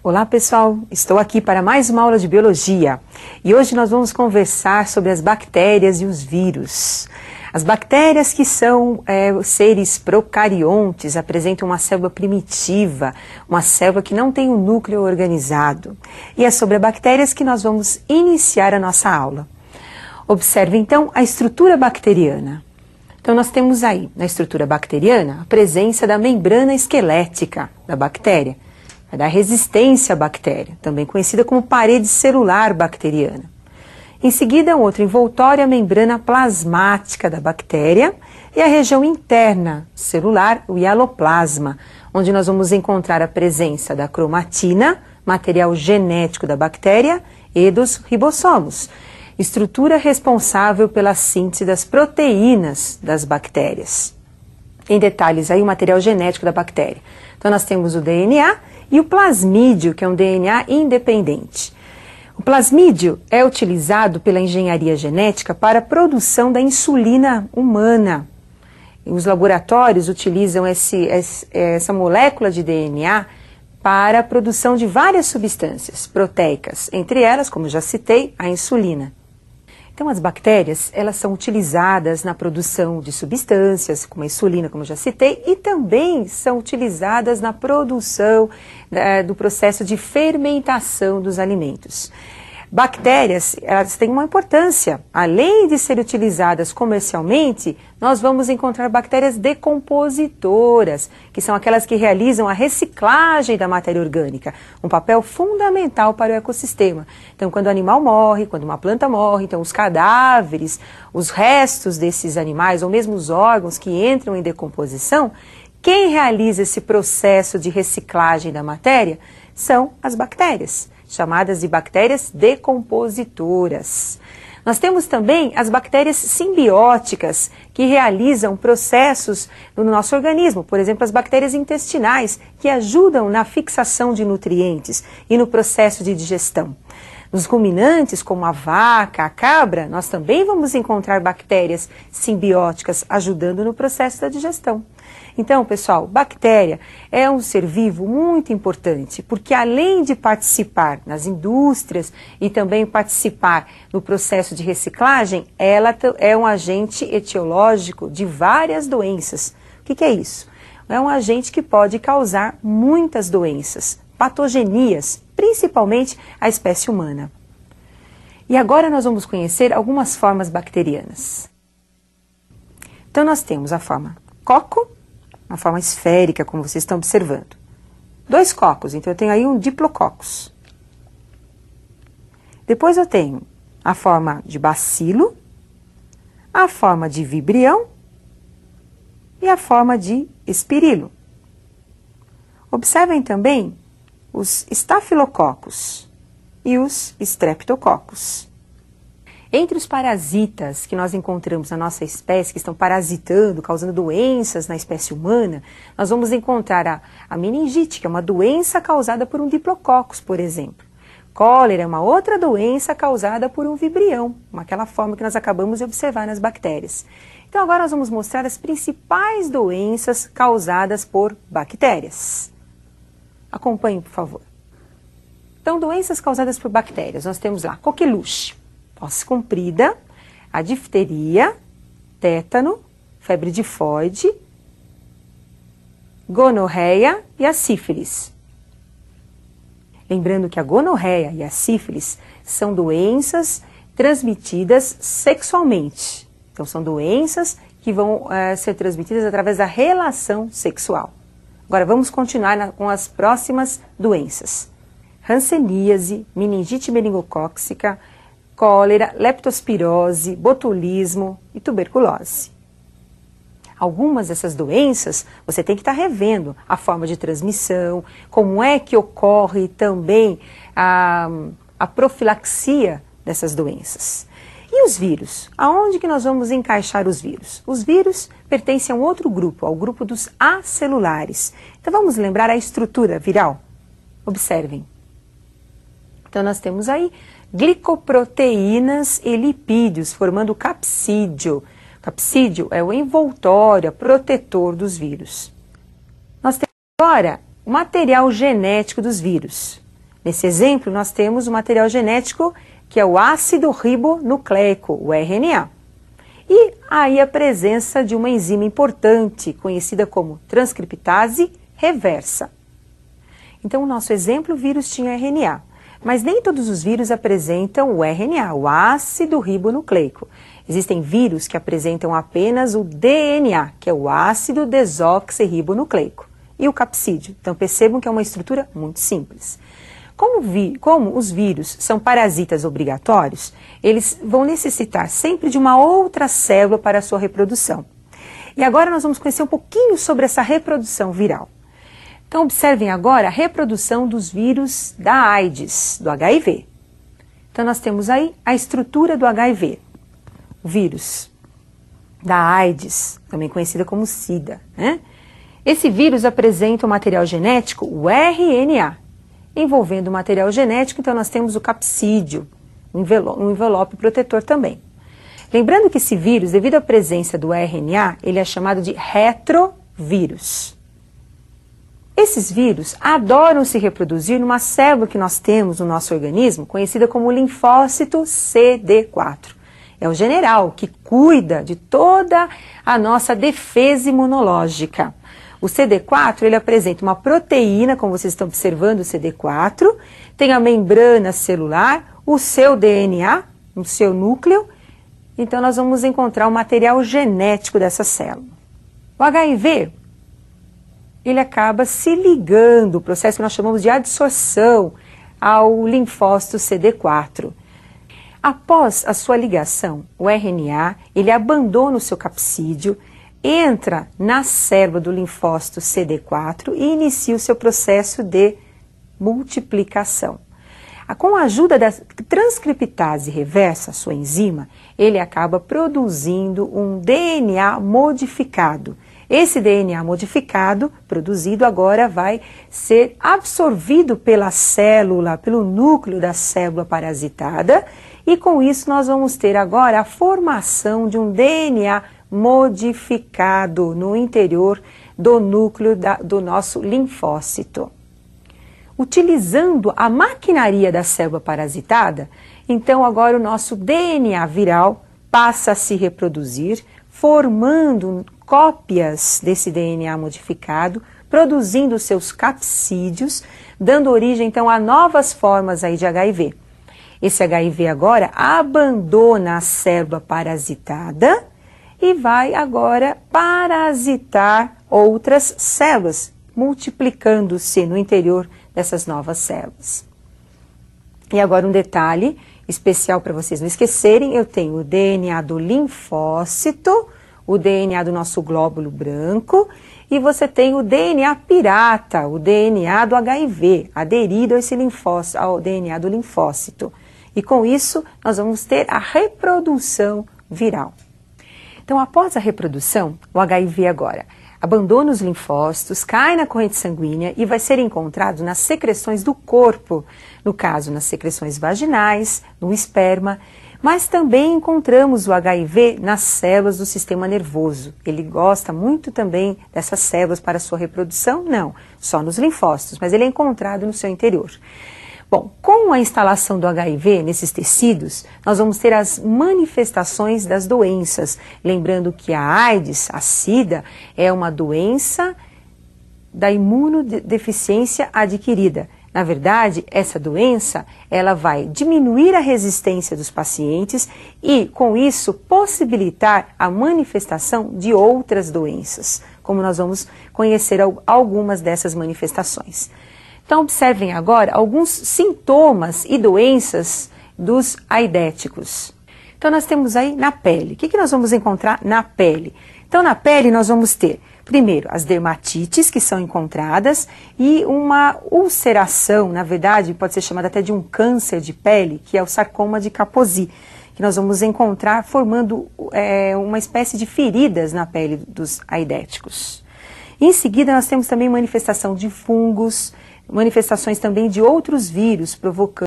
Olá pessoal, estou aqui para mais uma aula de Biologia e hoje nós vamos conversar sobre as bactérias e os vírus. As bactérias, que são seres procariontes, apresentam uma célula primitiva, uma célula que não tem um núcleo organizado. E é sobre as bactérias que nós vamos iniciar a nossa aula. Observe então a estrutura bacteriana. Então nós temos aí, na estrutura bacteriana, a presença da membrana esquelética da bactéria. Vai dar resistência à bactéria, também conhecida como parede celular bacteriana. Em seguida, um outro envoltório, a membrana plasmática da bactéria e a região interna celular, o hialoplasma, onde nós vamos encontrar a presença da cromatina, material genético da bactéria, e dos ribossomos, estrutura responsável pela síntese das proteínas das bactérias. Em detalhes aí, o material genético da bactéria. Então nós temos o DNA e o plasmídio, que é um DNA independente. O plasmídio é utilizado pela engenharia genética para a produção da insulina humana. Os laboratórios utilizam essa molécula de DNA para a produção de várias substâncias proteicas, entre elas, como já citei, a insulina. Então as bactérias, elas são utilizadas na produção de substâncias, como a insulina, como já citei, e também são utilizadas na produção do processo de fermentação dos alimentos. Bactérias, elas têm uma importância. Além de serem utilizadas comercialmente, nós vamos encontrar bactérias decompositoras, que são aquelas que realizam a reciclagem da matéria orgânica, um papel fundamental para o ecossistema. Então, quando o animal morre, quando uma planta morre, então os cadáveres, os restos desses animais, ou mesmo os órgãos que entram em decomposição, quem realiza esse processo de reciclagem da matéria são as bactérias, chamadas de bactérias decompositoras. Nós temos também as bactérias simbióticas, que realizam processos no nosso organismo, por exemplo, as bactérias intestinais, que ajudam na fixação de nutrientes e no processo de digestão. Nos ruminantes, como a vaca, a cabra, nós também vamos encontrar bactérias simbióticas ajudando no processo da digestão. Então, pessoal, bactéria é um ser vivo muito importante, porque além de participar nas indústrias e também participar no processo de reciclagem, ela é um agente etiológico de várias doenças. O que é isso? É um agente que pode causar muitas doenças, patogenias, principalmente a espécie humana. E agora nós vamos conhecer algumas formas bacterianas. Então nós temos a forma coco, uma forma esférica, como vocês estão observando. 2 cocos, então eu tenho aí um diplococcus. Depois eu tenho a forma de bacilo, a forma de vibrião e a forma de espirilo. Observem também os estafilococcus e os streptococcus. Entre os parasitas que nós encontramos na nossa espécie, que estão parasitando, causando doenças na espécie humana, nós vamos encontrar a meningite, que é uma doença causada por um diplococcus, por exemplo. Cólera é uma outra doença causada por um vibrião, aquela forma que nós acabamos de observar nas bactérias. Então agora nós vamos mostrar as principais doenças causadas por bactérias. Acompanhe, por favor. Então, doenças causadas por bactérias, nós temos lá coqueluche, tosse comprida, a difteria, tétano, febre tifoide, gonorreia e a sífilis. Lembrando que a gonorreia e a sífilis são doenças transmitidas sexualmente. Então, são doenças que vão ser transmitidas através da relação sexual. Agora, vamos continuar com as próximas doenças. Hanseníase, meningite meningocócica, cólera, leptospirose, botulismo e tuberculose. Algumas dessas doenças você tem que estar revendo a forma de transmissão, como é que ocorre também a profilaxia dessas doenças. E os vírus? Aonde que nós vamos encaixar os vírus? Os vírus pertencem a um outro grupo, ao grupo dos acelulares. Então vamos lembrar a estrutura viral? Observem. Então nós temos aí glicoproteínas e lipídios formando o capsídio. O capsídio é o envoltório, protetor dos vírus. Nós temos agora o material genético dos vírus. Nesse exemplo, nós temos o material genético que é o ácido ribonucleico, o RNA. E aí a presença de uma enzima importante, conhecida como transcriptase reversa. Então, o nosso exemplo, o vírus tinha RNA. Mas nem todos os vírus apresentam o RNA, o ácido ribonucleico. Existem vírus que apresentam apenas o DNA, que é o ácido desoxirribonucleico, e o capsídeo. Então percebam que é uma estrutura muito simples. Como os vírus são parasitas obrigatórios, eles vão necessitar sempre de uma outra célula para a sua reprodução. E agora nós vamos conhecer um pouquinho sobre essa reprodução viral. Então observem agora a reprodução dos vírus da AIDS, do HIV. Então nós temos aí a estrutura do HIV. O vírus da AIDS, também conhecida como SIDA, né? Esse vírus apresenta o material genético, o RNA. Envolvendo o material genético, então nós temos o capsídeo, um envelope protetor também. Lembrando que esse vírus, devido à presença do RNA, ele é chamado de retrovírus. Esses vírus adoram se reproduzir numa célula que nós temos no nosso organismo, conhecida como linfócito CD4. É o general que cuida de toda a nossa defesa imunológica. O CD4, ele apresenta uma proteína, como vocês estão observando o CD4, tem a membrana celular, o seu DNA, o seu núcleo. Então nós vamos encontrar o material genético dessa célula. O HIV, ele acaba se ligando, o processo que nós chamamos de adsorção, ao linfócito CD4. Após a sua ligação, o RNA, ele abandona o seu capsídeo, entra na célula do linfócito CD4 e inicia o seu processo de multiplicação. Com a ajuda da transcriptase reversa, sua enzima, ele acaba produzindo um DNA modificado. Esse DNA modificado, produzido agora, vai ser absorvido pela célula, pelo núcleo da célula parasitada, e com isso nós vamos ter agora a formação de um DNA modificado no interior do núcleo do nosso linfócito. Utilizando a maquinaria da célula parasitada, então agora o nosso DNA viral passa a se reproduzir, formando cópias desse DNA modificado, produzindo seus capsídeos, dando origem então a novas formas aí de HIV. Esse HIV agora abandona a célula parasitada e vai agora parasitar outras células, multiplicando-se no interior dessas novas células. E agora um detalhe especial para vocês não esquecerem, eu tenho o DNA do linfócito, o DNA do nosso glóbulo branco, e você tem o DNA pirata, o DNA do HIV, aderido a esse linfócito, ao DNA do linfócito. E com isso, nós vamos ter a reprodução viral. Então, após a reprodução, o HIV agora abandona os linfócitos, cai na corrente sanguínea e vai ser encontrado nas secreções do corpo, no caso, nas secreções vaginais, no esperma, mas também encontramos o HIV nas células do sistema nervoso. Ele gosta muito também dessas células para sua reprodução? Não, só nos linfócitos, mas ele é encontrado no seu interior. Bom, com a instalação do HIV nesses tecidos, nós vamos ter as manifestações das doenças. Lembrando que a AIDS, a SIDA, é uma doença da imunodeficiência adquirida. Na verdade, essa doença, ela vai diminuir a resistência dos pacientes e, com isso, possibilitar a manifestação de outras doenças, como nós vamos conhecer algumas dessas manifestações. Então, observem agora alguns sintomas e doenças dos aidéticos. Então, nós temos aí na pele. O que nós vamos encontrar na pele? Então, na pele nós vamos ter, primeiro, as dermatites que são encontradas e uma ulceração, na verdade, pode ser chamada até de um câncer de pele, que é o sarcoma de Kaposi, que nós vamos encontrar formando uma espécie de feridas na pele dos aidéticos. Em seguida, nós temos também manifestação de fungos, manifestações também de outros vírus provocando